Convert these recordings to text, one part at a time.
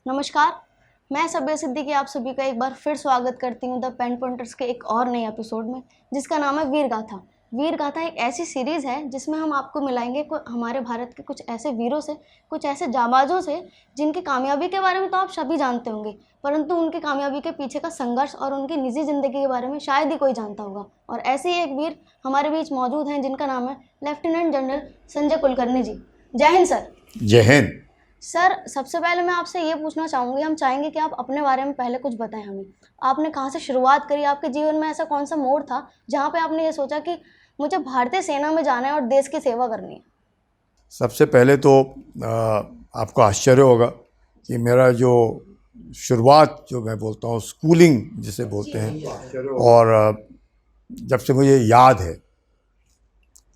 नमस्कार, मैं सब्य सिद्दीकी आप सभी का एक बार फिर स्वागत करती हूँ द पेन पॉइंटर्स के एक और नए एपिसोड में, जिसका नाम है वीर गाथा। वीर गाथा एक ऐसी सीरीज़ है जिसमें हम आपको मिलाएंगे हमारे भारत के कुछ ऐसे वीरों से, कुछ ऐसे जाबाजों से जिनकी कामयाबी के बारे में तो आप सभी जानते होंगे, परंतु उनकी कामयाबी के पीछे का संघर्ष और उनकी निजी ज़िंदगी के बारे में शायद ही कोई जानता होगा। और ऐसे ही एक वीर हमारे बीच मौजूद हैं जिनका नाम है लेफ्टिनेंट जनरल संजय कुलकर्णी जी। जय हिंद सर। जय हिंद। सर, सबसे पहले मैं आपसे ये पूछना चाहूँगी, हम चाहेंगे कि आप अपने बारे में पहले कुछ बताएं हमें। आपने कहाँ से शुरुआत करी? आपके जीवन में ऐसा कौन सा मोड़ था जहाँ पे आपने ये सोचा कि मुझे भारतीय सेना में जाना है और देश की सेवा करनी है? सबसे पहले तो आपको आश्चर्य होगा कि मेरा जो शुरुआत जो मैं बोलता हूँ स्कूलिंग जिसे बोलते हैं, और जब से मुझे याद है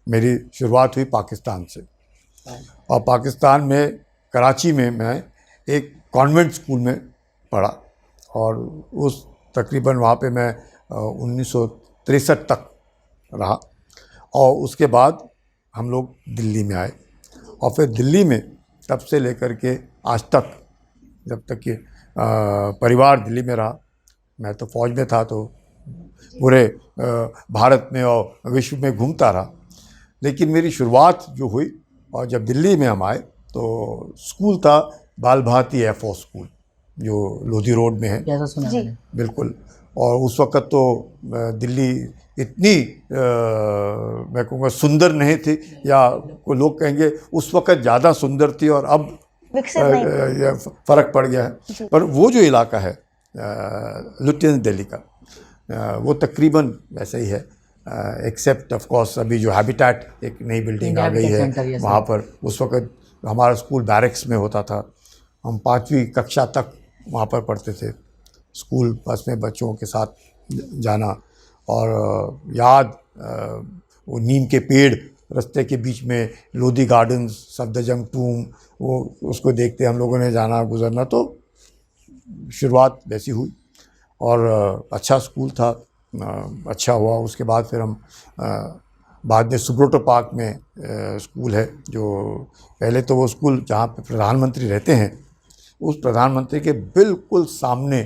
मेरी शुरुआत हुई पाकिस्तान से। और पाकिस्तान में कराची में मैं एक कॉन्वेंट स्कूल में पढ़ा, और उस तकरीबन वहाँ पे मैं 1963 तक रहा। और उसके बाद हम लोग दिल्ली में आए, और फिर दिल्ली में तब से लेकर के आज तक, जब तक कि परिवार दिल्ली में रहा। मैं तो फ़ौज में था, तो पूरे भारत में और विश्व में घूमता रहा। लेकिन मेरी शुरुआत जो हुई, और जब दिल्ली में हम आए, तो स्कूल था बाल भारती एयर फोर्स स्कूल, जो लोधी रोड में है। जैसा सुना जी। मैंने। बिल्कुल। और उस वक़्त तो दिल्ली इतनी मैं कहूँगा सुंदर नहीं थी, या कोई लोग कहेंगे उस वक़्त ज़्यादा सुंदर थी और अब विकसित नहीं थी। फ़र्क पड़ गया है। पर वो जो इलाका है लेफ्टिनेंट दिल्ली का, वो तकरीबन वैसा ही है, एक्सेप्ट ऑफ कोर्स अभी जो हैबिटेट एक नई बिल्डिंग आ गई है वहाँ पर। उस वक़्त हमारा स्कूल बैरक्स में होता था। हम 5वीं कक्षा तक वहाँ पर पढ़ते थे, स्कूल बस में बच्चों के साथ जाना। और याद वो नीम के पेड़ रास्ते के बीच में, लोधी गार्डन्स, सफदरजंग टूम, वो उसको देखते हम लोगों ने जाना गुजरना। तो शुरुआत वैसी हुई, और अच्छा स्कूल था, अच्छा हुआ। उसके बाद फिर हम बाद में सुब्रोटो पार्क में स्कूल है, जो पहले तो वो स्कूल जहाँ पे प्रधानमंत्री रहते हैं, उस प्रधानमंत्री के बिल्कुल सामने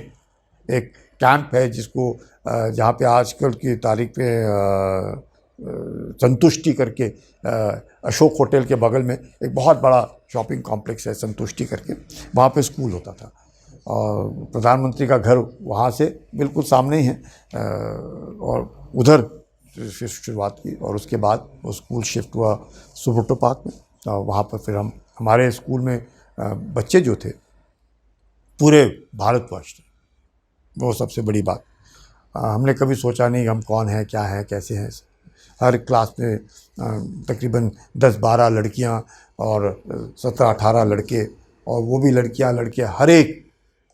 एक कैंप है, जिसको जहाँ पे आजकल की तारीख पे संतुष्टि करके अशोक होटल के बगल में एक बहुत बड़ा शॉपिंग कॉम्प्लेक्स है संतुष्टि करके, वहाँ पे स्कूल होता था। और प्रधानमंत्री का घर वहाँ से बिल्कुल सामने ही है, और उधर फिर शुरुआत की। और उसके बाद वो स्कूल शिफ्ट हुआ सुब्रोटो पार्क में, और वहाँ पर फिर हमारे स्कूल में बच्चे जो थे पूरे भारतवर्ष थे, वो सबसे बड़ी बात। हमने कभी सोचा नहीं हम कौन हैं, क्या हैं, कैसे हैं। हर क्लास में तकरीबन 10-12 लड़कियां और 17-18 लड़के, और वो भी लड़कियां लड़के हर एक,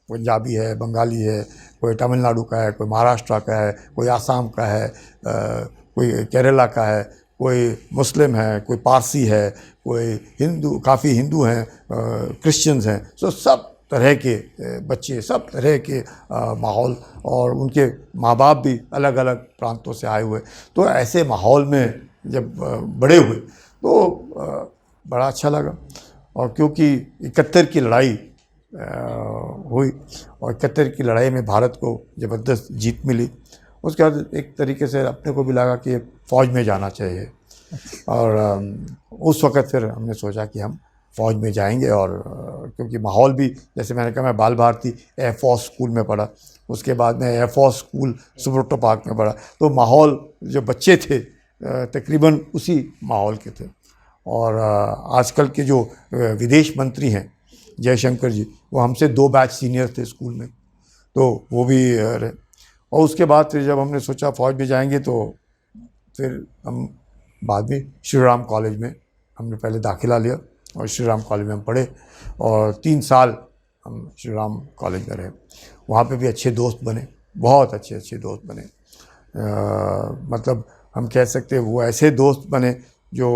पंजाबी है, बंगाली है, कोई तमिलनाडु का है, कोई महाराष्ट्र का है, कोई आसाम का है, कोई केरला का है, कोई मुस्लिम है, कोई पारसी है, कोई हिंदू, काफ़ी हिंदू हैं, क्रिश्चियंस हैं। सो सब तरह के बच्चे, सब तरह के माहौल, और उनके माँ बाप भी अलग अलग प्रांतों से आए हुए। तो ऐसे माहौल में जब बड़े हुए तो बड़ा अच्छा लगा। और क्योंकि 71 की लड़ाई हुई, और 71 की लड़ाई में भारत को ज़बरदस्त जीत मिली, उसके बाद एक तरीके से अपने को भी लगा कि फ़ौज में जाना चाहिए। और उस वक़्त फिर हमने सोचा कि हम फ़ौज में जाएंगे। और क्योंकि माहौल भी, जैसे मैंने कहा, मैं बाल भारती एयर फोर्स स्कूल में पढ़ा, उसके बाद मैं air force school Subroto park में पढ़ा, तो माहौल जो बच्चे थे तकरीबन उसी माहौल के थे। और आजकल के जो विदेश मंत्री हैं जयशंकर जी, वो हमसे 2 बैच सीनियर थे स्कूल में, तो वो भी रहे। और उसके बाद फिर जब हमने सोचा फ़ौज में जाएंगे, तो फिर हम बाद में श्री राम कॉलेज में हमने पहले दाखिला लिया, और श्री राम कॉलेज में हम पढ़े, और 3 साल हम श्री राम कॉलेज में रहे। वहाँ पे भी अच्छे दोस्त बने, बहुत अच्छे अच्छे दोस्त बने। मतलब हम कह सकते हैं वो ऐसे दोस्त बने जो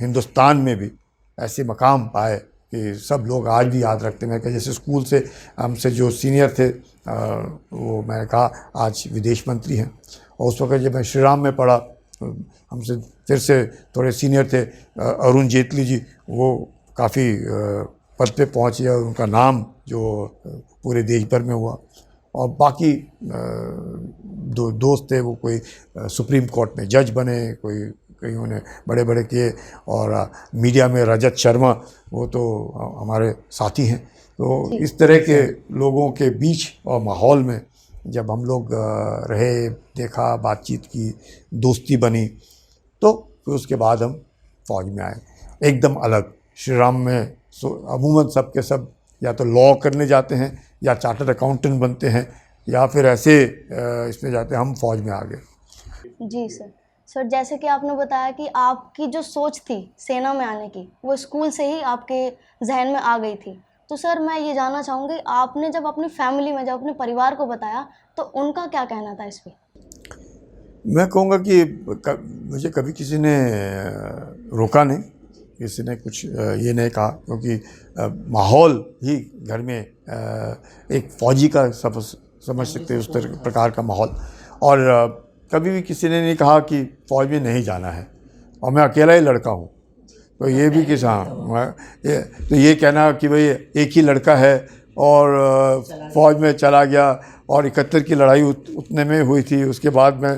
हिंदुस्तान में भी ऐसे मकाम पाए कि सब लोग आज भी याद रखते हैं। जैसे स्कूल से हमसे जो सीनियर थे, वो मैंने कहा आज विदेश मंत्री हैं। और उस वक्त जब मैं श्री राम में पढ़ा, हमसे फिर से थोड़े सीनियर थे, अरुण जेटली जी, वो काफ़ी पद पे पहुँचे और उनका नाम जो पूरे देश भर में हुआ। और बाकी दोस्त थे, वो कोई सुप्रीम कोर्ट में जज बने, कोई कहीं उन्हें बड़े बड़े किए, और मीडिया में रजत शर्मा, वो तो हमारे साथी हैं। तो इस तरह के लोगों के बीच और माहौल में जब हम लोग रहे, देखा, बातचीत की, दोस्ती बनी, तो फिर उसके बाद हम फौज में आए, एकदम अलग। श्री राम में अमूमन सब के सब या तो लॉ करने जाते हैं, या चार्टर्ड अकाउंटेंट बनते हैं, या फिर ऐसे इसमें जाते हैं। हम फौज में आ गए। जी सर, जैसे कि आपने बताया कि आपकी जो सोच थी सेना में आने की, वो स्कूल से ही आपके जहन में आ गई थी। तो सर मैं ये जानना चाहूँगी, आपने जब अपनी फैमिली में, जब अपने परिवार को बताया, तो उनका क्या कहना था इस पर? मैं कहूँगा कि मुझे कभी किसी ने रोका नहीं, किसी ने कुछ ये नहीं कहा, क्योंकि माहौल ही घर में एक फ़ौजी का समझ सकते हैं उस प्रकार का माहौल। और कभी भी किसी ने नहीं कहा कि फ़ौज में नहीं जाना है, और मैं अकेला ही लड़का हूँ। तो ये भी कि हाँ, तो ये कहना कि भाई एक ही लड़का है और फ़ौज में चला गया, और 71 की लड़ाई उतने में हुई थी, उसके बाद मैं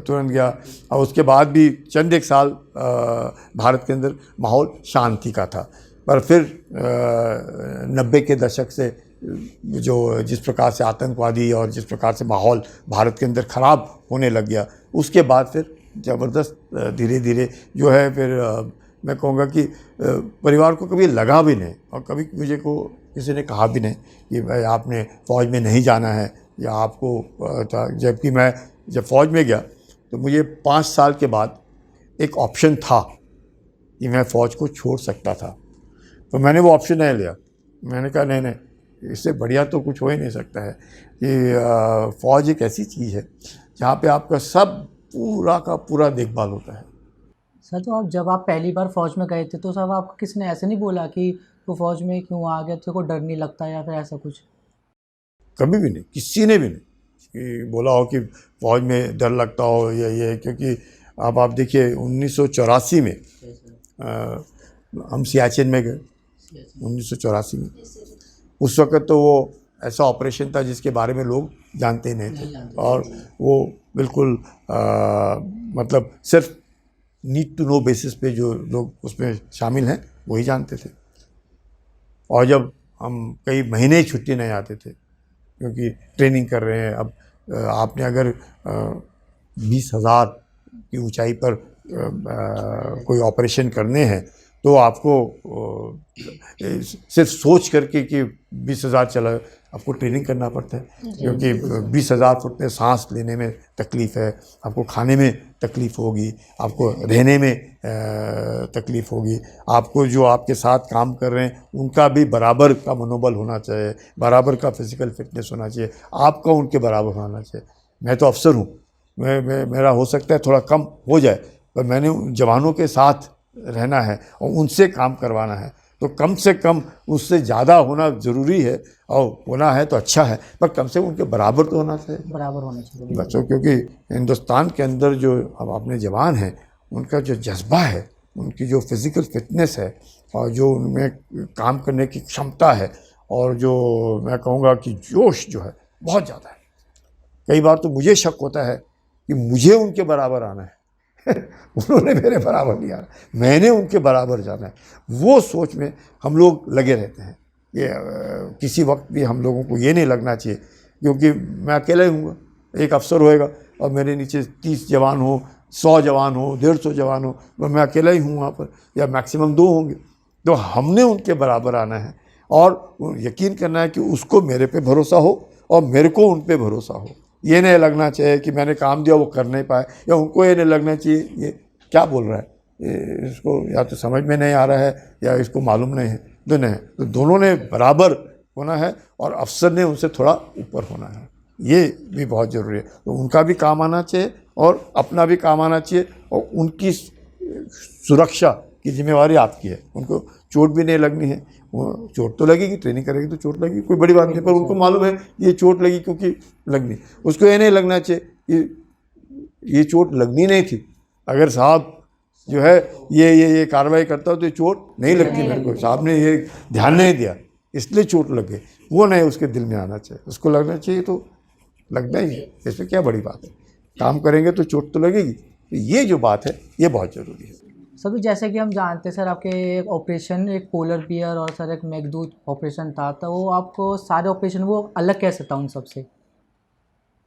तुरंत गया, और उसके बाद भी चंद एक साल भारत के अंदर माहौल शांति का था। पर फिर 90 के दशक से जो जिस प्रकार से आतंकवादी और जिस प्रकार से माहौल भारत के अंदर ख़राब होने लग गया, उसके बाद फिर ज़बरदस्त धीरे धीरे जो है, फिर मैं कहूँगा कि परिवार को कभी लगा भी नहीं, और कभी मुझे को किसी ने कहा भी नहीं कि भाई आपने फ़ौज में नहीं जाना है, या आपको। जबकि मैं जब फ़ौज में गया तो मुझे 5 साल के बाद एक ऑप्शन था कि मैं फ़ौज को छोड़ सकता था, तो मैंने वो ऑप्शन नहीं लिया। मैंने कहा नहीं, इससे बढ़िया तो कुछ हो ही नहीं सकता है कि फ़ौज एक ऐसी चीज़ है जहाँ पे आपका सब पूरा का पूरा देखभाल होता है। सर, तो आप जब आप पहली बार फ़ौज में गए थे, तो सब आपको किसने ऐसे नहीं बोला कि तो फ़ौज में क्यों आ गया, तेरे को डर नहीं लगता, या फिर ऐसा कुछ? कभी भी नहीं, किसी ने भी नहीं कि बोला हो कि फ़ौज में डर लगता हो या ये। क्योंकि अब आप देखिए 1984 में हम सियाचिन में गए, 1984 में। उस वक़्त तो वो ऐसा ऑपरेशन था जिसके बारे में लोग जानते ही नहीं थे, और वो बिल्कुल मतलब सिर्फ नीड टू नो बेसिस पे जो लोग उसमें शामिल हैं वही जानते थे। और जब हम कई महीने ही छुट्टी नहीं आते थे, क्योंकि ट्रेनिंग कर रहे हैं। अब आपने अगर 20,000 की ऊंचाई पर कोई ऑपरेशन करने हैं, तो आपको सिर्फ सोच करके कि 20,000 चला, आपको ट्रेनिंग करना पड़ता है, क्योंकि 20,000 फुट में सांस लेने में तकलीफ़ है, आपको खाने में तकलीफ़ होगी, आपको रहने में तकलीफ़ होगी, आपको जो आपके साथ काम कर रहे हैं उनका भी बराबर का मनोबल होना चाहिए, बराबर का फिज़िकल फिटनेस होना चाहिए, आपका उनके बराबर होना चाहिए। मैं तो अफसर हूँ, मेरा हो सकता है थोड़ा कम हो जाए, पर मैंने उन जवानों के साथ रहना है और उनसे काम करवाना है, तो कम से कम उससे ज़्यादा होना ज़रूरी है, और होना है तो अच्छा है, पर कम से कम उनके बराबर तो होना चाहिए, बराबर होना चाहिए बच्चों। क्योंकि हिंदुस्तान के अंदर जो अब अपने जवान हैं, उनका जो जज्बा है, उनकी जो फिज़िकल फिटनेस है, और जो उनमें काम करने की क्षमता है, और जो मैं कहूँगा कि जोश जो है बहुत ज़्यादा है। कई बार तो मुझे शक होता है कि मुझे उनके बराबर आना है उन्होंने मेरे बराबर नहीं आना, मैंने उनके बराबर जाना है। वो सोच में हम लोग लगे रहते हैं। ये किसी वक्त भी हम लोगों को ये नहीं लगना चाहिए, क्योंकि मैं अकेला ही हूँगा, एक अफसर होएगा और मेरे नीचे 30 जवान हो, 100 जवान हो, 150 जवान हो, मैं अकेला ही हूँ वहाँ पर, या मैक्सिमम 2 होंगे। तो हमने उनके बराबर आना है, और यकीन करना है कि उसको मेरे पे भरोसा हो और मेरे को उन पे भरोसा हो। ये नहीं लगना चाहिए कि मैंने काम दिया वो कर नहीं पाए, या उनको ये नहीं लगना चाहिए ये क्या बोल रहा है, इसको या तो समझ में नहीं आ रहा है या इसको मालूम नहीं है। तो नहीं, तो दोनों ने बराबर होना है, और अफसर ने उनसे थोड़ा ऊपर होना है, ये भी बहुत ज़रूरी है। तो उनका भी काम आना चाहिए और अपना भी काम आना चाहिए, और उनकी सुरक्षा की जिम्मेवारी आपकी है। उनको चोट भी नहीं लगनी है, वो चोट तो लगेगी, ट्रेनिंग करेगी तो चोट लगेगी, कोई बड़ी बात नहीं, पर उनको मालूम है ये चोट लगी क्योंकि लगनी, उसको ये नहीं लगना चाहिए कि ये चोट लगनी नहीं थी। अगर साहब जो है ये कार्रवाई करता हूँ तो ये चोट नहीं लगती मेरे को, साहब ने ये ध्यान नहीं दिया इसलिए चोट लग गई, वो नहीं उसके दिल में आना चाहिए। उसको लगना चाहिए तो लगना ही है, इसमें क्या बड़ी बात है, काम करेंगे तो चोट तो लगेगी। तो ये जो बात है ये बहुत ज़रूरी है। सर, तो जैसे कि हम जानते हैं सर, आपके एक ऑपरेशन, एक पोलर बियर और सर एक मेघदूत ऑपरेशन था, तो वो आपको सारे ऑपरेशन वो अलग कैसे था उन सबसे?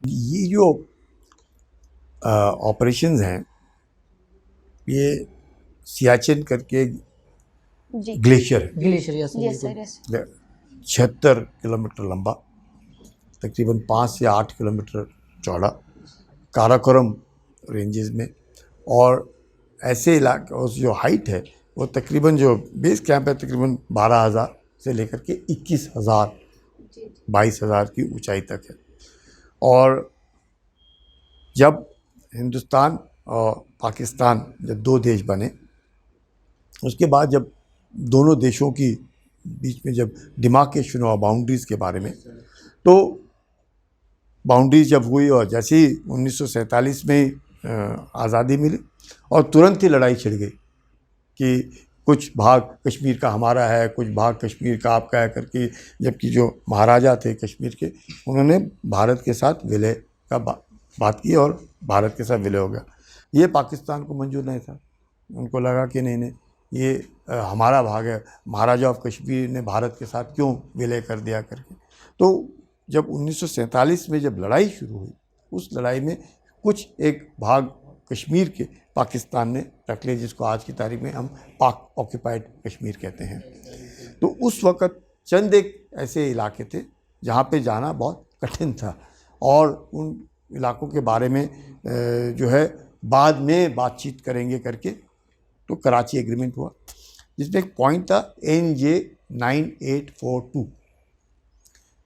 ये जो ऑपरेशंस हैं, ये सियाचिन करके जी ग्लेशियर है, glacier, yes yes sir yes 76 kilometre लंबा, तकरीबन 5 से 8 किलोमीटर चौड़ा, काराकोरम रेंजेस में। और ऐसे इलाके, उस जो हाइट है वो तकरीबन, जो बेस कैंप है तकरीबन 12,000 से लेकर के 21,000 22,000 की ऊंचाई तक है। और जब हिंदुस्तान और पाकिस्तान जब दो देश बने, उसके बाद जब दोनों देशों की बीच में जब डिमार्केशन हुआ बाउंड्रीज़ के बारे में, तो बाउंड्रीज जब हुई और जैसे ही 1947 में आज़ादी मिली और तुरंत ही लड़ाई छिड़ गई कि कुछ भाग कश्मीर का हमारा है, कुछ भाग कश्मीर का आपका है करके, जबकि जो महाराजा थे कश्मीर के, उन्होंने भारत के साथ विलय का बात की और भारत के साथ विलय हो गया। ये पाकिस्तान को मंजूर नहीं था, उनको लगा कि नहीं ये हमारा भाग है, महाराजा ऑफ कश्मीर ने भारत के साथ क्यों विलय कर दिया करके। तो जब 1947 में जब लड़ाई शुरू हुई, उस लड़ाई में कुछ एक भाग कश्मीर के पाकिस्तान ने रख लिए, जिसको आज की तारीख में हम पाक ऑक्यूपाइड कश्मीर कहते हैं। तो उस वक़्त चंद एक ऐसे इलाके थे जहाँ पे जाना बहुत कठिन था, और उन इलाकों के बारे में जो है बाद में बातचीत करेंगे करके तो कराची एग्रीमेंट हुआ, जिसमें एक पॉइंट था NJ 9842।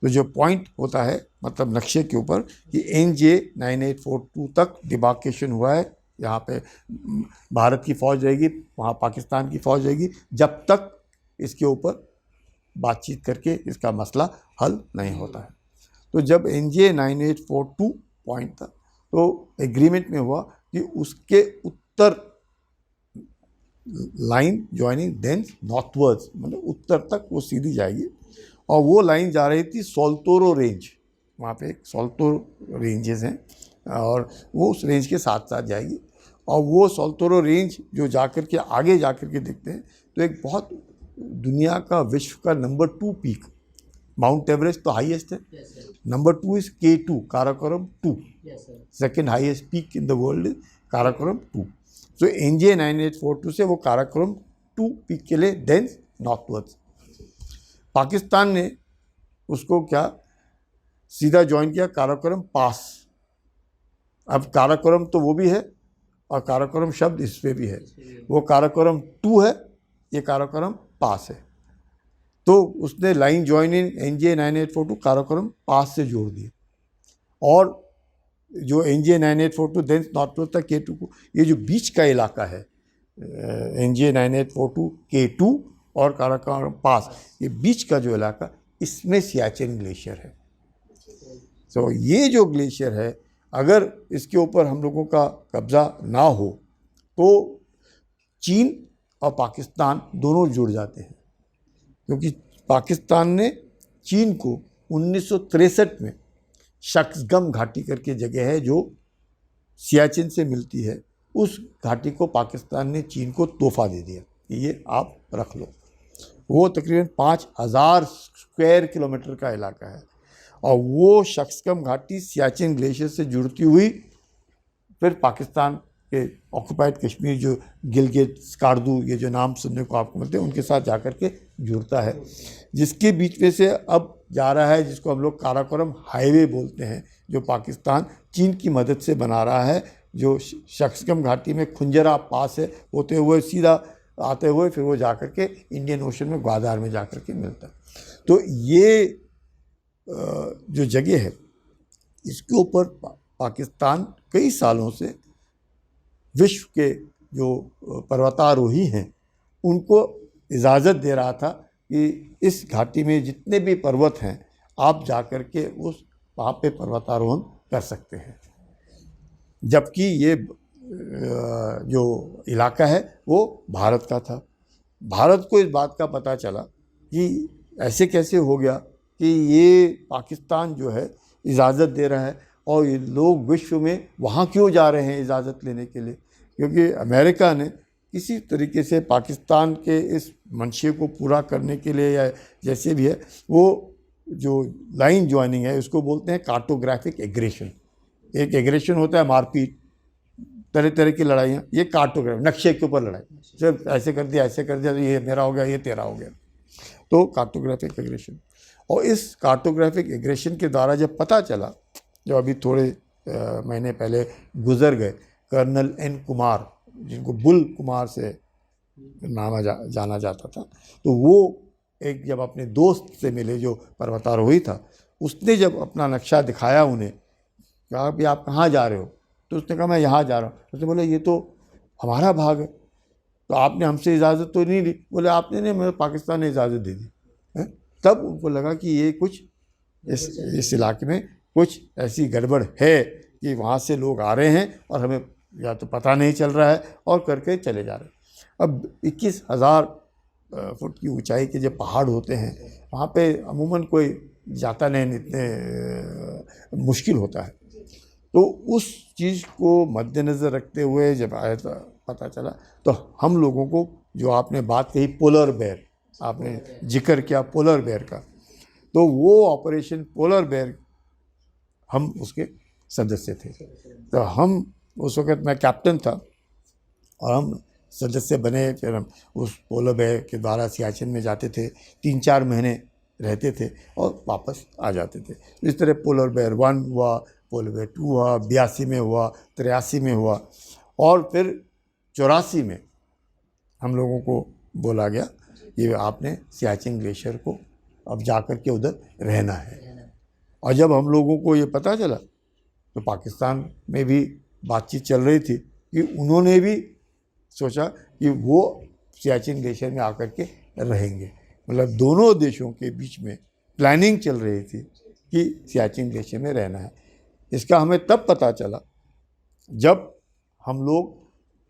तो जो पॉइंट होता है मतलब नक्शे के ऊपर कि NJ 9842 तक डिमार्केशन हुआ है, यहाँ पे भारत की फ़ौज रहेगी, वहाँ पाकिस्तान की फ़ौज रहेगी, जब तक इसके ऊपर बातचीत करके इसका मसला हल नहीं होता है। तो जब NJ 9842 पॉइंट था तो एग्रीमेंट में हुआ कि उसके उत्तर लाइन ज्वाइनिंग देन नॉर्थवर्ड्स, मतलब उत्तर तक वो सीधी जाएगी, और वो लाइन जा रही थी सोल्तोरो रेंज, वहाँ पे एक सोल्तोरो रेंजेस हैं और वो उस रेंज के साथ साथ जाएगी। और वो सोल्तोरो रेंज जो जाकर के आगे जाकर के देखते हैं तो एक बहुत दुनिया का, विश्व का नंबर 2 पीक, माउंट एवरेस्ट तो हाईएस्ट है, number 2 is K2 Karakoram 2, second highest peak in the world is Karakoram 2। So NJ 9842 से वो काराकोरम 2 पीक के लिए देन नॉर्थवर्ड्स। पाकिस्तान ने उसको क्या सीधा ज्वाइन किया काराकोरम पास। अब काराकोरम तो वो भी है और काराकोरम शब्द इस पे भी है, वो काराकोरम 2 है, ये काराकोरम पास है। तो उसने line join in NJ 9842 Karakoram pass से जोड़ दी, और जो NJ 9842 देन नॉर्थवर्ड तक K2 को, ये जो बीच का इलाका है NJ 9842 K2 और काराकोरम पास, ये बीच का जो इलाका, इसमें सियाचिन ग्लेशियर है। तो ये जो ग्लेशियर है, अगर इसके ऊपर हम लोगों का कब्ज़ा ना हो तो चीन और पाकिस्तान दोनों जुड़ जाते हैं, क्योंकि पाकिस्तान ने चीन को 1963 में शक्सगम घाटी करके जगह है जो सियाचिन से मिलती है, उस घाटी को पाकिस्तान ने चीन को तोहफा दे दिया कि ये आप रख लो। वो तकरीबन 5,000 स्क्वायर किलोमीटर का इलाका है, और वो शक्सगम घाटी सियाचिन ग्लेशियर से जुड़ती हुई फिर पाकिस्तान के ऑक्यूपाइड कश्मीर, जो गिलगित, स्कार्दू, ये जो नाम सुनने को आपको मिलते हैं, उनके साथ जाकर के जुड़ता है, जिसके बीच में से अब जा रहा है, जिसको हम लोग काराकोरम हाईवे बोलते हैं, जो पाकिस्तान चीन की मदद से बना रहा है, जो शक्सगम घाटी में खुंजरा पास है होते हुए सीधा आते हुए फिर वो जाकर के इंडियन ओशन में ग्वादार में जाकर के मिलता है। तो ये जो जगह है, इसके ऊपर पाकिस्तान कई सालों से विश्व के जो पर्वतारोही हैं उनको इजाज़त दे रहा था कि इस घाटी में जितने भी पर्वत हैं आप जाकर के उस वहाँ पे पर्वतारोहण कर सकते हैं। जबकि ये जो इलाका है वो भारत का था। भारत को इस बात का पता चला कि ऐसे कैसे हो गया कि ये पाकिस्तान जो है इजाज़त दे रहा है और ये लोग विश्व में वहाँ क्यों जा रहे हैं इजाज़त लेने के लिए, क्योंकि अमेरिका ने किसी तरीके से पाकिस्तान के इस मंशे को पूरा करने के लिए या जैसे भी है वो जो लाइन ज्वाइनिंग है उसको बोलते हैं कार्टोग्राफिक एग्रेशन। एक एग्रेशन होता है मारपीट, तरह तरह की लड़ाइयाँ, ये कार्टोग्राफ नक्शे के ऊपर लड़ाई, सिर्फ ऐसे कर दिया तो ये मेरा हो गया ये तेरा हो गया, तो कार्टोग्राफिक एग्रेशन। और इस कार्टोग्राफिक एग्रेशन के द्वारा जब पता चला, जो अभी थोड़े महीने पहले गुजर गए, कर्नल एन कुमार, जिनको बुल कुमार से जाना जाता था, तो वो एक जब अपने दोस्त से मिले जो पर्वतारोही था, उसने जब अपना नक्शा दिखाया उन्हें, कहा कि आप कहाँ जा रहे हो, तो उसने कहा मैं यहाँ जा रहा हूँ। उसने बोला ये तो हमारा भाग है, तो आपने हमसे इजाज़त तो नहीं ली। बोले आपने नहीं, मैं पाकिस्तान ने इजाज़त दे दी है। तब उनको लगा कि ये कुछ इस इलाके में कुछ ऐसी गड़बड़ है कि वहाँ से लोग आ रहे हैं और हमें या तो पता नहीं चल रहा है और करके चले जा रहे हैं। अब 21,000 फुट की ऊंचाई के जो पहाड़ होते हैं वहाँ पे अमूमन कोई जाता नहीं, इतने मुश्किल होता है। तो उस चीज़ को मद्देनज़र रखते हुए जब आया था पता चला, तो हम लोगों को जो आपने बात कही पोलर बेयर, आपने जिक्र किया पोलर बेयर का, तो वो ऑपरेशन पोलर बेयर हम उसके सदस्य थे। तो हम उस वक़्त मैं कैप्टन था और हम सदस्य बने। फिर हम उस पोलर बेयर के द्वारा सियाचिन में जाते थे, 3-4 महीने रहते थे और वापस आ जाते थे। इस तरह पोलर बेयर 1 हुआ, पोलर बेयर 2 हुआ, 82 में हुआ, 83 में हुआ, और फिर 84 में हम लोगों को बोला गया कि आपने सियाचिन ग्लेशियर को अब जाकर के उधर रहना है। और जब हम लोगों को ये पता चला तो पाकिस्तान में भी बातचीत चल रही थी कि उन्होंने भी सोचा कि वो सियाचिन ग्लेशियर में आकर के रहेंगे। मतलब दोनों देशों के बीच में प्लानिंग चल रही थी कि सियाचिन ग्लेशियर में रहना है। इसका हमें तब पता चला जब हम लोग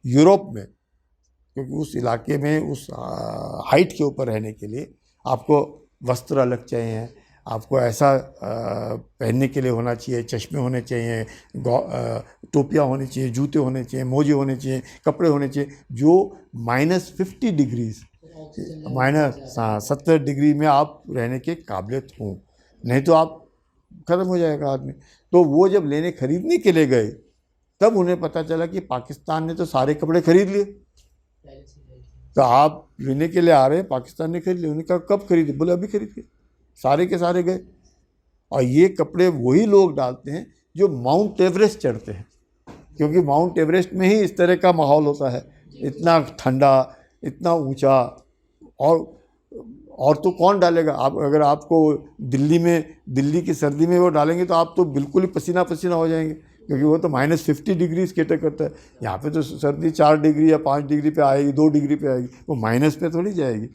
यूरोप में, क्योंकि उस इलाके में उस हाइट के ऊपर रहने के लिए आपको वस्त्र अलग चाहिए, आपको ऐसा पहनने के लिए होना चाहिए, चश्मे होने चाहिए, टोपियाँ होनी चाहिए, जूते होने चाहिए, मोजे होने चाहिए, कपड़े होने चाहिए जो -50 डिग्रीज, -70 डिग्री में आप रहने के काबिलियत हों, नहीं तो आप ख़त्म हो जाएगा आदमी। तो वो जब लेने खरीदने के लिए गए तब उन्हें पता चला कि पाकिस्तान ने तो सारे कपड़े खरीद लिए, तो आप लेने के लिए आ रहे हैं, पाकिस्तान ने खरीद लिए। उन्होंने कहा कब खरीदे? बोले अभी खरीद के सारे के सारे गए। और ये कपड़े वही लोग डालते हैं जो माउंट एवरेस्ट चढ़ते हैं, क्योंकि माउंट एवरेस्ट में ही इस तरह का माहौल होता है, इतना ठंडा, इतना ऊंचा। और तो कौन डालेगा? आप अगर आपको दिल्ली की सर्दी में वो डालेंगे तो आप तो बिल्कुल ही पसीना पसीना हो जाएंगे, क्योंकि वो तो -50 डिग्री कैटर करता है। यहाँ पे तो सर्दी 4 डिग्री या 5 डिग्री पे आएगी, 2 डिग्री पे आएगी, वो माइनस पे थोड़ी जाएगी।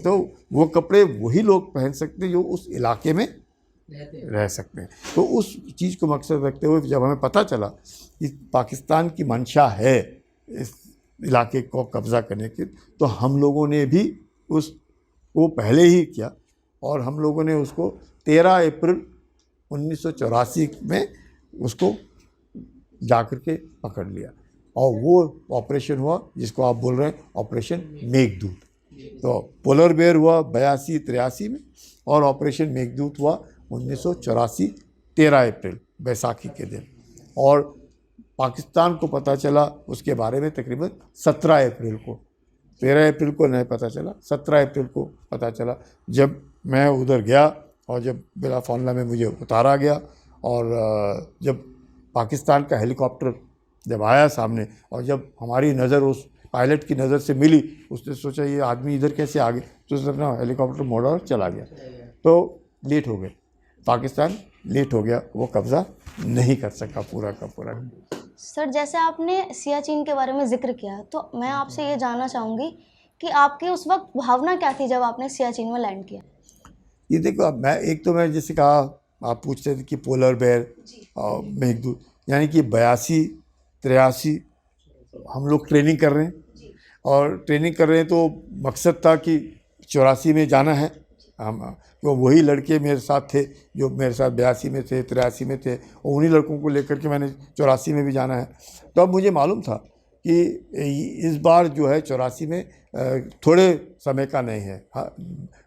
तो वो कपड़े वही लोग पहन सकते हैं जो उस इलाके में रह सकते हैं। तो उस चीज़ को मकसद रखते हुए जब हमें पता चला कि पाकिस्तान की मंशा है इस इलाके को कब्ज़ा करने की, तो हम लोगों ने भी वो पहले ही किया और हम लोगों ने उसको 13 अप्रैल 1984 में उसको जाकर के पकड़ लिया। और वो ऑपरेशन हुआ जिसको आप बोल रहे हैं ऑपरेशन मेघदूत। तो पोलर बेयर हुआ 82-83 में और ऑपरेशन मेघदूत हुआ 1984 13 अप्रैल बैसाखी के दिन। और पाकिस्तान को पता चला उसके बारे में तकरीबन 17 अप्रैल को, 13 अप्रैल को नहीं पता चला, 17 अप्रैल को पता चला जब मैं उधर गया और जब बेला फॉनला में मुझे उतारा गया। और जब पाकिस्तान का हेलीकॉप्टर जब आया सामने और जब हमारी नज़र उस पायलट की नज़र से मिली, उसने सोचा ये आदमी इधर कैसे आ गए, तो उसने अपना हेलीकॉप्टर मोड़ा और चला गया। तो लेट हो गए, पाकिस्तान लेट हो गया, वो कब्ज़ा नहीं कर सका पूरा का पूरा। सर जैसे आपने सियाचिन के बारे में जिक्र किया, तो मैं आपसे ये जानना चाहूँगी कि आपकी उस वक्त भावना क्या थी जब आपने सियाचिन में लैंड किया? ये देखो, मैं जैसे कहा, आप पूछते थे कि पोलर बेयर और मेघदूत, यानी कि 82, 83 हम लोग ट्रेनिंग कर रहे हैं, और ट्रेनिंग कर रहे हैं तो मकसद था कि 84 में जाना है। हम तो वही लड़के मेरे साथ थे जो मेरे साथ 82 में थे, 83 में थे, और उन्हीं लड़कों को लेकर के मैंने 84 में भी जाना है। तो अब मुझे मालूम था कि इस बार जो है 84 में थोड़े समय का नहीं है।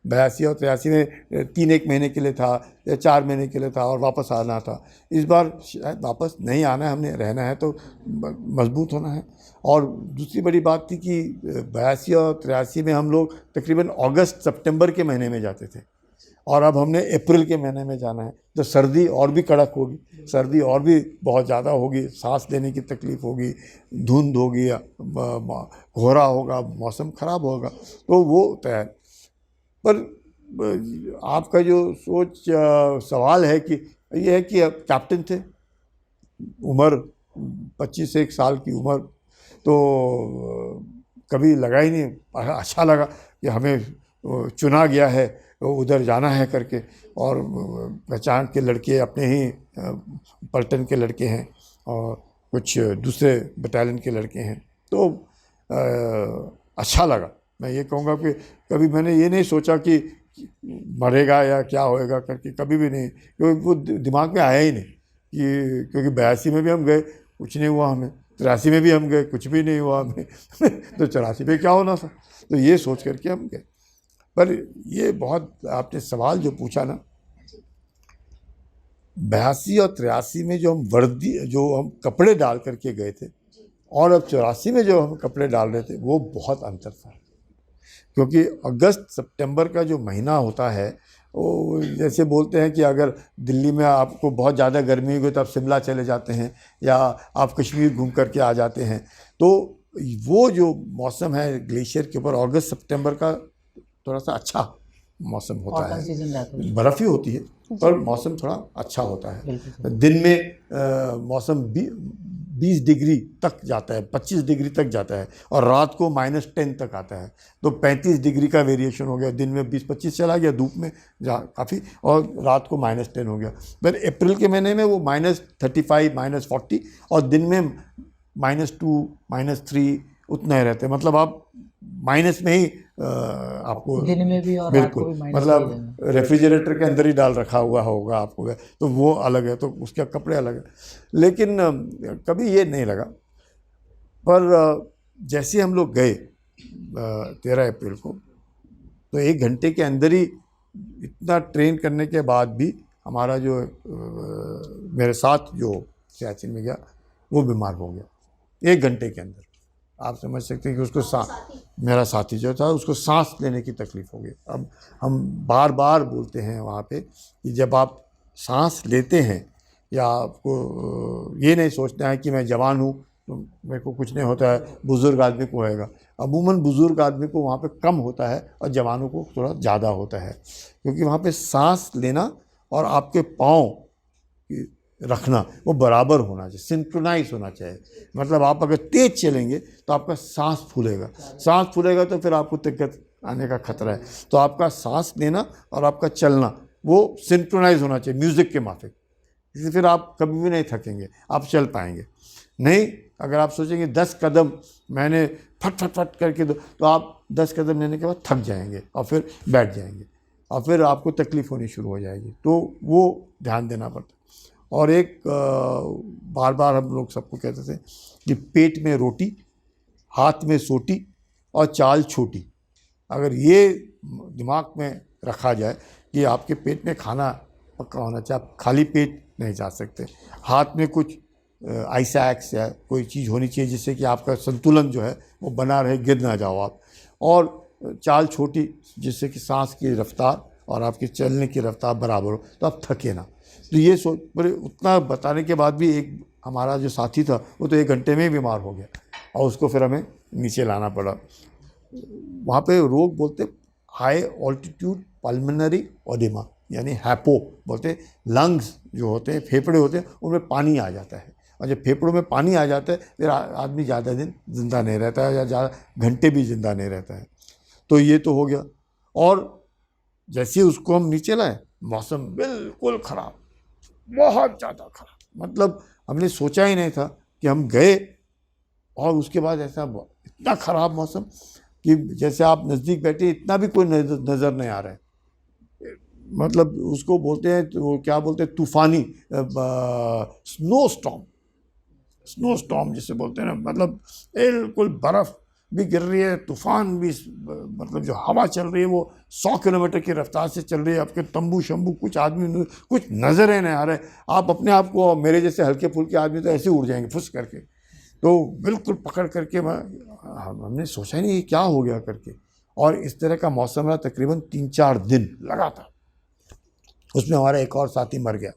82 और 83 में 3-1 महीने के लिए था या 4 महीने के लिए था और वापस आना था। इस बार शायद वापस नहीं आना है, हमने रहना है तो मजबूत होना है। और दूसरी बड़ी बात थी कि 82 और 83 में हम लोग तकरीबन अगस्त सितंबर के महीने में जाते थे, और अब हमने अप्रैल के महीने में जाना है, तो सर्दी और भी कड़क होगी, सर्दी और भी बहुत ज़्यादा होगी, सांस लेने की तकलीफ़ होगी, धुंध होगी, कोहरा होगा, मौसम ख़राब होगा, तो वो तय। पर आपका जो सवाल है कि ये है कि अब कैप्टन थे, उम्र 25 साल की उम्र, तो कभी लगा ही नहीं, अच्छा लगा कि हमें चुना गया है, उधर जाना है करके। और पहचान के लड़के अपने ही पलटन के लड़के हैं और कुछ दूसरे बटालियन के लड़के हैं, तो अच्छा लगा। मैं ये कहूँगा कि कभी मैंने ये नहीं सोचा कि मरेगा या क्या होएगा करके, कभी भी नहीं, क्योंकि वो दिमाग में आया ही नहीं कि, क्योंकि 82 में भी हम गए, कुछ नहीं हुआ हमें, 83 में भी हम गए, कुछ भी नहीं हुआ हमें तो 84 में क्या होना था, तो ये सोच करके हम गए। पर ये बहुत आपने सवाल जो पूछा ना, 82 और 83 में जो हम वर्दी, जो हम कपड़े डाल करके गए थे, और अब 84 में जो हम कपड़े डाल रहे थे, वो बहुत अंतर था। क्योंकि अगस्त सितंबर का जो महीना होता है, वो जैसे बोलते हैं कि अगर दिल्ली में आपको बहुत ज़्यादा गर्मी होगी तो आप शिमला चले जाते हैं, या आप कश्मीर घूम करके आ जाते हैं, तो वो जो मौसम है ग्लेशियर के ऊपर, अगस्त सितंबर का थोड़ा सा अच्छा मौसम होता है, बर्फ़ ही होती है पर मौसम थोड़ा अच्छा होता है। दिन में मौसम 20 डिग्री तक जाता है, 25 डिग्री तक जाता है, और रात को -10 तक आता है, तो 35 डिग्री का वेरिएशन हो गया। दिन में 20-25 चला गया, धूप में काफ़ी, और रात को -10 हो गया। फिर अप्रैल के महीने में वो -35, -40, और दिन में -2, -3 उतना ही रहते हैं। मतलब आप माइनस में ही आपको दिन में भी और रात को भी बिल्कुल, माइनस मतलब रेफ्रिजरेटर के अंदर ही डाल रखा हुआ होगा आपको, तो वो अलग है, तो उसके कपड़े अलग है। लेकिन कभी ये नहीं लगा। पर जैसे हम लोग गए 13 अप्रैल को, तो 1 घंटे के अंदर ही, इतना ट्रेन करने के बाद भी, हमारा जो मेरे साथ जो सियाचिन में गया वो बीमार हो गया 1 घंटे के अंदर। आप समझ सकते हैं कि उसको मेरा साथी जो था, उसको सांस लेने की तकलीफ़ हो गई। अब हम बार बार बोलते हैं वहाँ पे कि जब आप सांस लेते हैं, या आपको ये नहीं सोचना है कि मैं जवान हूँ तो मेरे को कुछ नहीं होता है, बुज़ुर्ग आदमी को होएगा। अमूमन बुज़ुर्ग आदमी को वहाँ पे कम होता है और जवानों को थोड़ा ज़्यादा होता है, क्योंकि वहाँ पे सांस लेना और आपके पाँव रखना वो बराबर होना चाहिए, सिंक्रोनाइज होना चाहिए। मतलब आप अगर तेज़ चलेंगे तो आपका सांस फूलेगा, सांस फूलेगा तो फिर आपको दिक्कत आने का खतरा है। तो आपका सांस लेना और आपका चलना वो सिंक्रोनाइज होना चाहिए म्यूज़िक के माफिक, इसलिए फिर आप कभी भी नहीं थकेंगे, आप चल पाएंगे। नहीं, अगर आप सोचेंगे 10 कदम मैंने फट फट फट करके दो, तो आप 10 कदम लेने के बाद थक जाएंगे और फिर बैठ जाएंगे, और फिर आपको तकलीफ़ होनी शुरू हो जाएगी। तो वो ध्यान देना पड़ता है। और एक बार बार हम लोग सबको कहते थे कि पेट में रोटी, हाथ में सोटी और चाल छोटी। अगर ये दिमाग में रखा जाए कि आपके पेट में खाना पक्का होना चाहिए, आप खाली पेट नहीं जा सकते, हाथ में कुछ आइसैक्स या कोई चीज़ होनी चाहिए जिससे कि आपका संतुलन जो है वो बना रहे, गिर ना जाओ आप, और चाल छोटी जिससे कि सांस की रफ्तार और आपके चलने की रफ्तार बराबर हो, तो आप थके ना। तो ये सोच, पर उतना बताने के बाद भी एक हमारा जो साथी था वो तो 1 घंटे में ही बीमार हो गया, और उसको फिर हमें नीचे लाना पड़ा। वहाँ पे रोग बोलते हाई ऑल्टीट्यूड पल्मोनरी ओडेमा, यानी हैपो बोलते, लंग्स जो होते हैं, फेफड़े होते हैं, उनमें पानी आ जाता है, और जब फेफड़ों में पानी आ जाता है फिर आदमी ज़्यादा दिन ज़िंदा नहीं रहता है, या ज़्यादा घंटे भी ज़िंदा नहीं रहता है। तो ये तो हो गया। और जैसे उसको हम नीचे लाए, मौसम बिल्कुल ख़राब, बहुत ज़्यादा ख़राब। मतलब हमने सोचा ही नहीं था कि हम गए और उसके बाद ऐसा इतना ख़राब मौसम कि जैसे आप नज़दीक बैठे इतना भी कोई नज़र नहीं आ रहा है। मतलब उसको बोलते हैं, तो वो क्या बोलते हैं, तूफ़ानी स्नो स्टॉर्म जिसे बोलते हैं ना, मतलब बिल्कुल बर्फ़ भी गिर रही है, तूफ़ान भी, मतलब जो हवा चल रही है वो 100 किलोमीटर की रफ्तार से चल रही है। आपके तंबू शंबू, कुछ आदमी कुछ नज़र ही नहीं आ रहा है। आप अपने आप को, मेरे जैसे हल्के फुल्के आदमी तो ऐसे उड़ जाएंगे फुस करके। तो बिल्कुल पकड़ करके हमने सोचा ही नहीं ये क्या हो गया करके। और इस तरह का मौसम रहा तकरीबन 3-4 दिन लगातार। उसमें हमारा एक और साथी मर गया।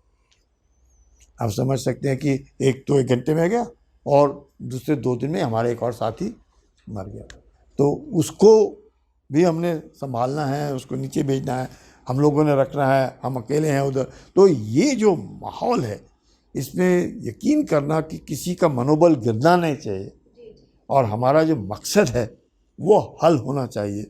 आप समझ सकते हैं कि एक तो 1 घंटे में गया और दूसरे 2 दिन में हमारा एक और साथी मर गया। तो उसको भी हमने संभालना है, उसको नीचे भेजना है, हम लोगों ने रखना है, हम अकेले हैं उधर। तो ये जो माहौल है इसमें यकीन करना कि किसी का मनोबल गिरना नहीं चाहिए और हमारा जो मकसद है वो हल होना चाहिए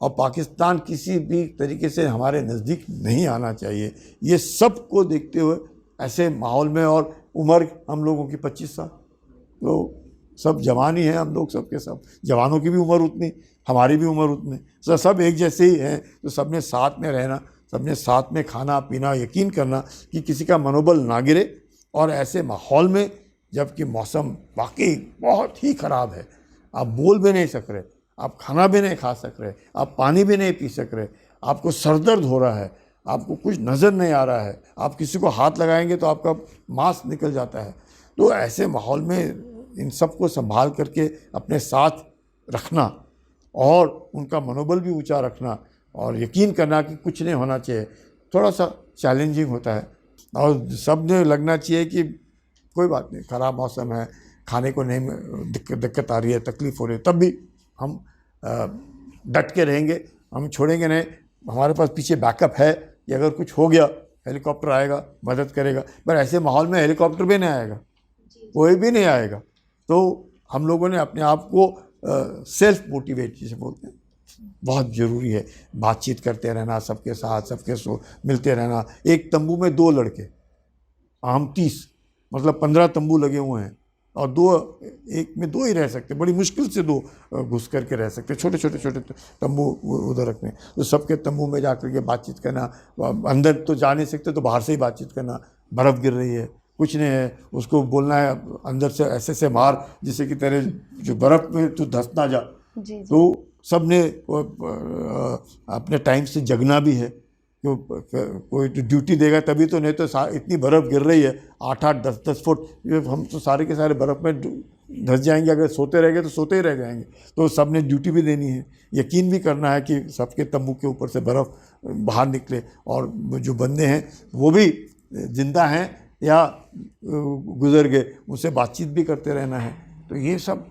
और पाकिस्तान किसी भी तरीके से हमारे नज़दीक नहीं आना चाहिए। ये सब को देखते हुए ऐसे माहौल में, और उम्र हम लोगों की 25 साल, तो सब जवान ही हैं हम लोग, सबके सब जवानों की भी उम्र उतनी, हमारी भी उम्र उतनी, तो सब एक जैसे ही हैं। तो सब ने साथ में रहना, सब ने साथ में खाना पीना, यकीन करना कि किसी का मनोबल ना गिरे। और ऐसे माहौल में जबकि मौसम वाकई बहुत ही ख़राब है, आप बोल भी नहीं सक रहे, आप खाना भी नहीं खा सक रहे, आप पानी भी नहीं पी सक रहे, आपको सर दर्द हो रहा है, आपको कुछ नज़र नहीं आ रहा है, आप किसी को हाथ लगाएंगे तो आपका मांस निकल जाता है। तो ऐसे माहौल में इन सब को संभाल करके अपने साथ रखना और उनका मनोबल भी ऊंचा रखना और यकीन करना कि कुछ नहीं होना चाहिए, थोड़ा सा चैलेंजिंग होता है। और सब ने लगना चाहिए कि कोई बात नहीं, ख़राब मौसम है, खाने को नहीं दिक्कत आ रही है, तकलीफ़ हो रही है, तब भी हम डट के रहेंगे, हम छोड़ेंगे नहीं। हमारे पास पीछे बैकअप है कि अगर कुछ हो गया हेलीकॉप्टर आएगा, मदद करेगा। पर ऐसे माहौल में हेलीकॉप्टर भी नहीं आएगा, कोई भी नहीं आएगा। तो हम लोगों ने अपने आप को सेल्फ मोटिवेट जिसे बोलते हैं, बहुत ज़रूरी है। बातचीत करते रहना सबके साथ, सबके मिलते रहना। एक तंबू में 2 लड़के, हम 30, मतलब 15 तंबू लगे हुए हैं और 2, एक में 2 ही रह सकते, बड़ी मुश्किल से 2 घुस करके रह सकते, छोटे छोटे तंबू उधर रखने। तो सबके तंबू में जा कर के बातचीत करना, अंदर तो जा नहीं सकते तो बाहर से ही बातचीत करना। बर्फ़ गिर रही है, कुछ नहीं है, उसको बोलना है अंदर से ऐसे मार जिससे कि तेरे जो बर्फ़ में तू धंस ना जा। जी। तो सब ने अपने टाइम से जगना भी है, कोई तो ड्यूटी देगा तभी तो, नहीं तो इतनी बर्फ़ गिर रही है 8-8, 10-10 फुट, हम तो सारे के सारे बर्फ़ में धंस जाएंगे। अगर सोते रह गए तो सोते ही रह जाएंगे। तो सब ने ड्यूटी भी देनी है, यकीन भी करना है कि सबके तंबू के ऊपर से बर्फ़ बाहर निकले और जो बंदे हैं वो भी ज़िंदा हैं या गुज़र गए, उनसे बातचीत भी करते रहना है। तो ये सब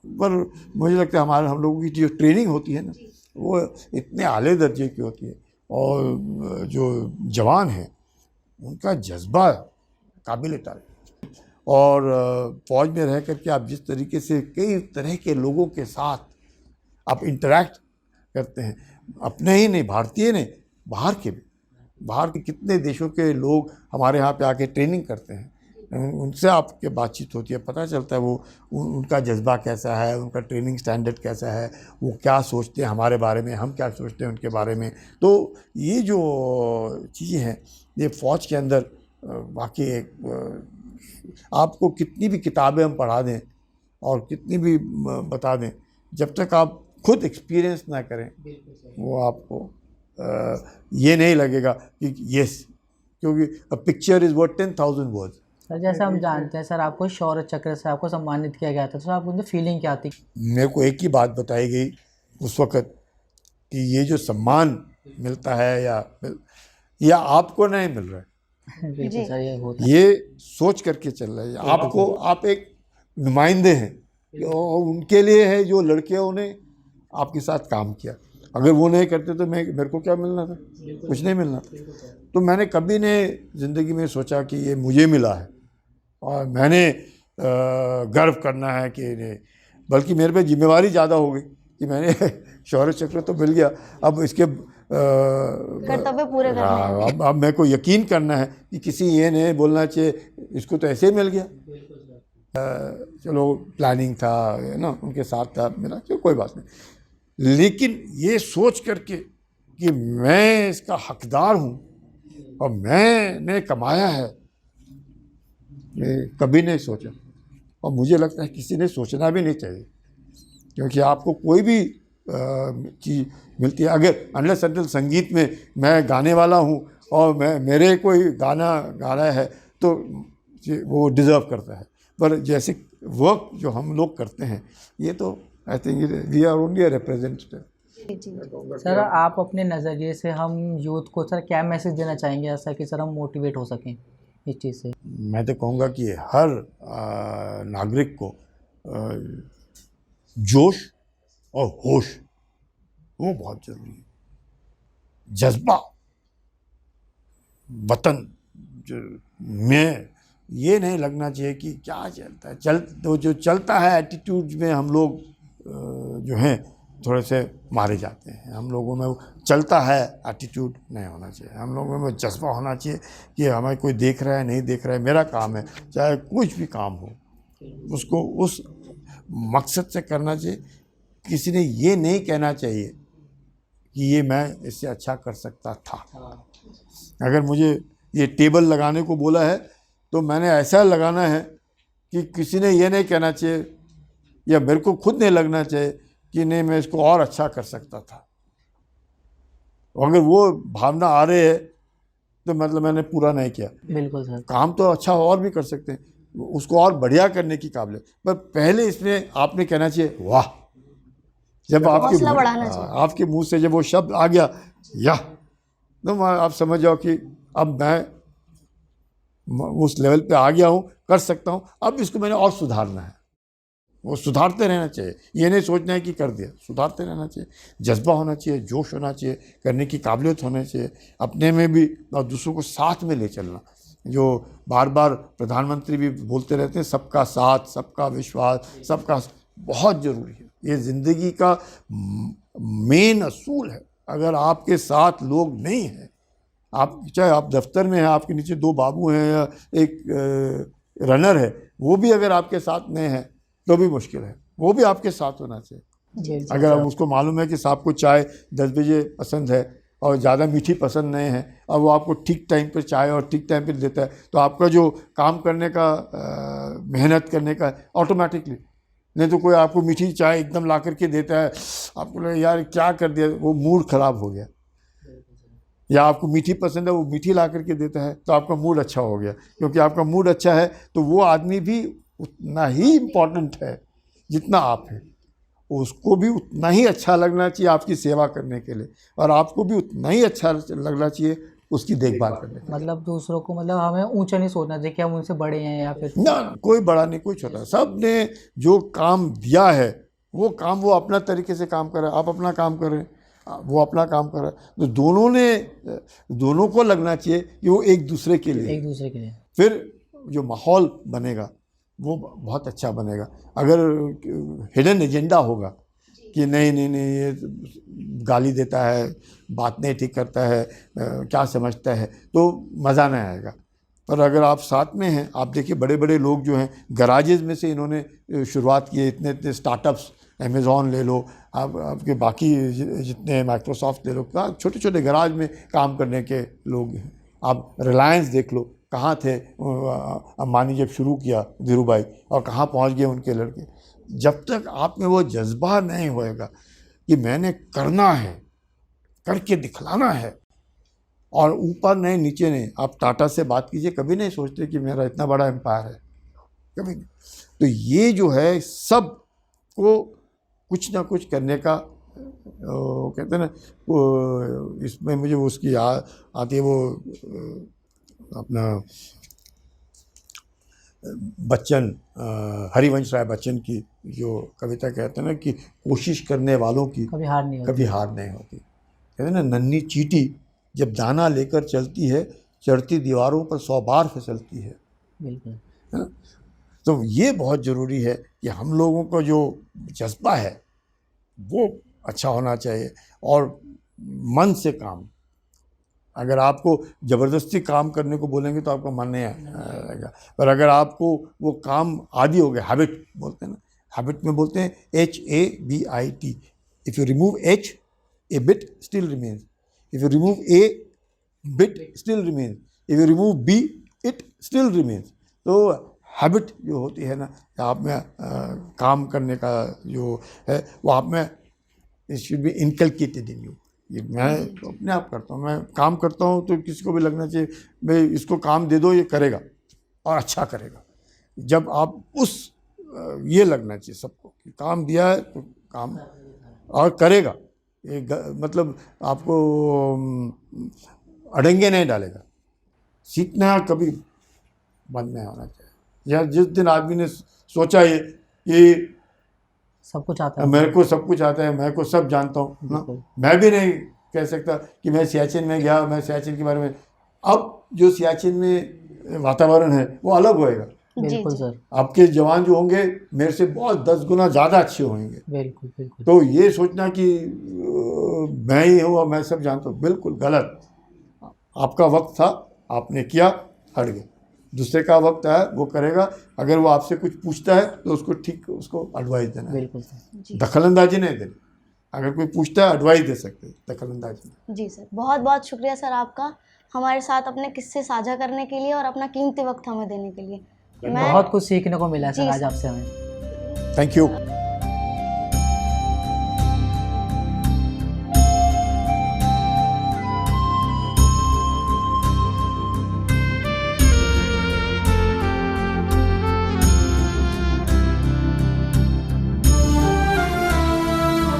पर मुझे लगता है हम लोगों की जो ट्रेनिंग होती है ना, वो इतने आले दर्जे की होती है। और जो जवान हैं उनका जज्बा काबिल तारीफ़। और फ़ौज में रह करके आप जिस तरीके से कई तरह के लोगों के साथ आप इंटरेक्ट करते हैं, अपने ही नहीं, भारतीय नहीं, बाहर के भी, बाहर के कितने देशों के लोग हमारे यहाँ पे आके ट्रेनिंग करते हैं, उनसे आपके बातचीत होती है, पता चलता है वो उनका जज्बा कैसा है, उनका ट्रेनिंग स्टैंडर्ड कैसा है, वो क्या सोचते हैं हमारे बारे में, हम क्या सोचते हैं उनके बारे में। तो ये जो चीज़ें हैं ये फ़ौज के अंदर वाकई एक, आपको कितनी भी किताबें हम पढ़ा दें और कितनी भी बता दें, जब तक आप खुद एक्सपीरियंस ना करें वो आपको ये नहीं लगेगा कि यस, क्योंकि a picture is worth 10,000 words. Sir जैसे हम जानते हैं सर, आपको शौर्य चक्र से आपको सम्मानित किया गया था, तो सर आपको फीलिंग क्या थी? मेरे को एक ही बात बताई गई उस वक़्त कि ये जो सम्मान मिलता है या आपको नहीं मिल रहा है, बिल्कुल सर, ये होता है। ये सोच करके चल रहा है। आपको, आप एक नुमाइंदे हैं और उनके लिए है जो लड़कियों ने आपके साथ काम किया। अगर वो नहीं करते तो मेरे को क्या मिलना था? कुछ नहीं मिलना। तो मैंने कभी नहीं ज़िंदगी में सोचा कि ये मुझे मिला है और मैंने गर्व करना है कि नहीं, बल्कि मेरे पे जिम्मेवारी ज़्यादा हो गई कि मैंने शौर्य चक्र तो मिल गया, अब इसके कर्तव्य पूरे करने हैं। अब मेरे को यकीन करना है कि किसी ये नहीं बोलना चाहिए इसको तो ऐसे ही मिल गया, चलो प्लानिंग था, है ना, उनके साथ था मेरा, चलो कोई बात नहीं। लेकिन ये सोच करके कि मैं इसका हकदार हूँ और मैंने कमाया है, मैं कभी नहीं सोचा। और मुझे लगता है किसी ने सोचना भी नहीं चाहिए, क्योंकि आपको कोई भी चीज़ मिलती है, अगर अनलेस अनटिल संगीत में मैं गाने वाला हूँ और मेरे कोई गाना गा रहा है तो वो डिज़र्व करता है। पर जैसे वर्क जो हम लोग करते हैं, ये तो I think we are only a representative. Sir आप अपने नज़रिए से हम यूथ को सर क्या मैसेज देना चाहेंगे ऐसा कि सर हम मोटिवेट हो सकें इस चीज़ से? मैं तो कहूँगा कि हर नागरिक को जोश और होश वो बहुत ज़रूरी है। जज्बा वतन में ये नहीं लगना चाहिए कि क्या चलता है, तो जो चलता है एटीट्यूड में हम लोग जो हैं थोड़े से मारे जाते हैं। हम लोगों में वो चलता है एटीट्यूड नहीं होना चाहिए, हम लोगों में जज्बा होना चाहिए कि हमें कोई देख रहा है नहीं देख रहा है, मेरा काम है, चाहे कुछ भी काम हो उसको उस मकसद से करना चाहिए। किसी ने ये नहीं कहना चाहिए कि ये मैं इससे अच्छा कर सकता था। अगर मुझे ये टेबल लगाने को बोला है तो मैंने ऐसा लगाना है कि किसी ने ये नहीं कहना चाहिए या मेरे को खुद नहीं लगना चाहिए कि नहीं मैं इसको और अच्छा कर सकता था। अगर वो भावना आ रही है तो मतलब मैंने पूरा नहीं किया। बिल्कुल सर। काम तो अच्छा और भी कर सकते हैं, उसको और बढ़िया करने की काबिलियत, पर पहले इसमें आपने कहना चाहिए वाह। जब आपके मुंह से जब वो शब्द आ गया या, तो आप समझ जाओ कि अब मैं उस लेवल पे आ गया हूँ, कर सकता हूँ, अब इसको मैंने और सुधारना है। वो सुधारते रहना चाहिए, ये नहीं सोचना है कि कर दिया, सुधारते रहना चाहिए। जज्बा होना चाहिए, जोश होना चाहिए, करने की काबिलियत होना चाहिए, अपने में भी और दूसरों को साथ में ले चलना। जो बार बार प्रधानमंत्री भी बोलते रहते हैं, सबका साथ, सबका विश्वास, सबका, बहुत ज़रूरी है। ये ज़िंदगी का मेन असूल है। अगर आपके साथ लोग नहीं हैं, आप चाहे आप दफ्तर में हैं, आपके नीचे 2 बाबू हैं या एक रनर है, वो भी अगर आपके साथ नहीं है तो भी मुश्किल है, वो भी आपके साथ होना चाहिए। अगर आप उसको मालूम है कि साहब को चाय 10 बजे पसंद है और ज़्यादा मीठी पसंद नहीं है, और वो आपको ठीक टाइम पर चाय और ठीक टाइम पर देता है, तो आपका जो काम करने का मेहनत करने का ऑटोमेटिकली, नहीं तो कोई आपको मीठी चाय एकदम ला करके देता है, आपको लगे यार क्या कर दिया, वो मूड ख़राब हो गया। या आपको मीठी पसंद है, वो मीठी ला करके देता है तो आपका मूड अच्छा हो गया, क्योंकि आपका मूड अच्छा है तो वो आदमी भी उतना ही इम्पोर्टेंट है जितना आप हैं। उसको भी उतना ही अच्छा लगना चाहिए आपकी सेवा करने के लिए, और आपको भी उतना ही अच्छा लगना चाहिए उसकी देखभाल करने के लिए। मतलब दूसरों को, मतलब हमें ऊंचा नहीं सोचना चाहिए कि हम उनसे बड़े हैं या फिर ना, कोई बड़ा नहीं कोई छोटा, सब ने जो काम दिया है वो काम वो अपना तरीके से काम कर रहा है, आप अपना काम कर रहे हैं, वो अपना काम कर रहा है, तो दोनों को लगना चाहिए कि वो एक दूसरे के लिए, फिर जो माहौल बनेगा वो बहुत अच्छा बनेगा। अगर हिडन एजेंडा होगा कि नहीं नहीं नहीं ये गाली देता है, बात नहीं ठीक करता है, क्या समझता है, तो मज़ा नहीं आएगा। पर अगर आप साथ में हैं, आप देखिए बड़े बड़े लोग जो हैं, गराजेज में से इन्होंने शुरुआत की है, इतने इतने स्टार्टअप्स, अमेज़ॉन ले लो, आप आपके बाकी जितने माइक्रोसॉफ्ट ले लो, छोटे छोटे गराज में काम करने के लोग हैं। आप रिलायंस देख लो, कहाँ थे अंबानी जब शुरू किया धीरू भाई, और कहाँ पहुँच गए उनके लड़के। जब तक आप में वो जज्बा नहीं होएगा कि मैंने करना है, करके दिखलाना है, और ऊपर नहीं नीचे नहीं, आप टाटा से बात कीजिए, कभी नहीं सोचते कि मेरा इतना बड़ा एम्पायर है, कभी नहीं। तो ये जो है सब को कुछ ना कुछ करने का, कहते हैं ना, इसमें मुझे उसकी आती है, वो अपना बच्चन, हरिवंश राय बच्चन की जो कविता कहते हैं ना कि कोशिश करने वालों की कभी हार नहीं होती। कहते हैं ना, नन्ही चींटी जब दाना लेकर चलती है, चढ़ती दीवारों पर 100 बार फिसलती है। बिल्कुल, है ना। तो ये बहुत ज़रूरी है कि हम लोगों का जो जज्बा है वो अच्छा होना चाहिए, और मन से काम, अगर आपको ज़बरदस्ती काम करने को बोलेंगे तो आपका मन नहीं आएगा, पर अगर आपको वो काम आदी हो गया, हैबिट बोलते हैं ना, हैबिट में बोलते हैं HABIT, if you remove H, a bit still remains, if you remove A, bit still remains, if you remove B, it still remains। तो हैबिट जो होती है ना, आप में काम करने का जो है वो आप में it should be inculcated in you. ये मैं तो अपने आप करता हूँ, मैं काम करता हूँ तो किसी को भी लगना चाहिए भाई इसको काम दे दो, ये करेगा और अच्छा करेगा। जब आप उस ये लगना चाहिए सबको कि काम दिया है तो काम और करेगा, ये मतलब आपको अड़ंगे नहीं डालेगा। सीखना कभी बंद नहीं होना चाहिए। या जिस दिन आदमी ने सोचा ये कि सब कुछ आता है, मेरे को सब कुछ आता है, मैं को सब जानता हूँ ना, मैं भी नहीं कह सकता कि मैं सियाचिन में गया, मैं सियाचिन के बारे में, अब जो सियाचिन में वातावरण है वो अलग होएगा। बिल्कुल सर, आपके जवान जो होंगे मेरे से बहुत 10 गुना ज़्यादा अच्छे होंगे। बिल्कुल बिल्कुल। तो ये सोचना कि मैं ही हूँ और मैं सब जानता हूँ, बिल्कुल गलत। आपका वक्त था, आपने किया, हट गए। दूसरे का वक्त है, वो करेगा। अगर वो आपसे कुछ पूछता है तो उसको ठीक उसको एडवाइस देना है, बिल्कुल सर। दखलंदाजी नहीं देनी। अगर कोई पूछता है एडवाइस दे सकते हैं, दखलंदाजी नहीं। जी सर, बहुत बहुत शुक्रिया सर आपका हमारे साथ अपने किस्से साझा करने के लिए और अपना कीमती वक्त हमें देने के लिए। बहुत कुछ सीखने को मिला सर आज आपसे हमें। Thank you.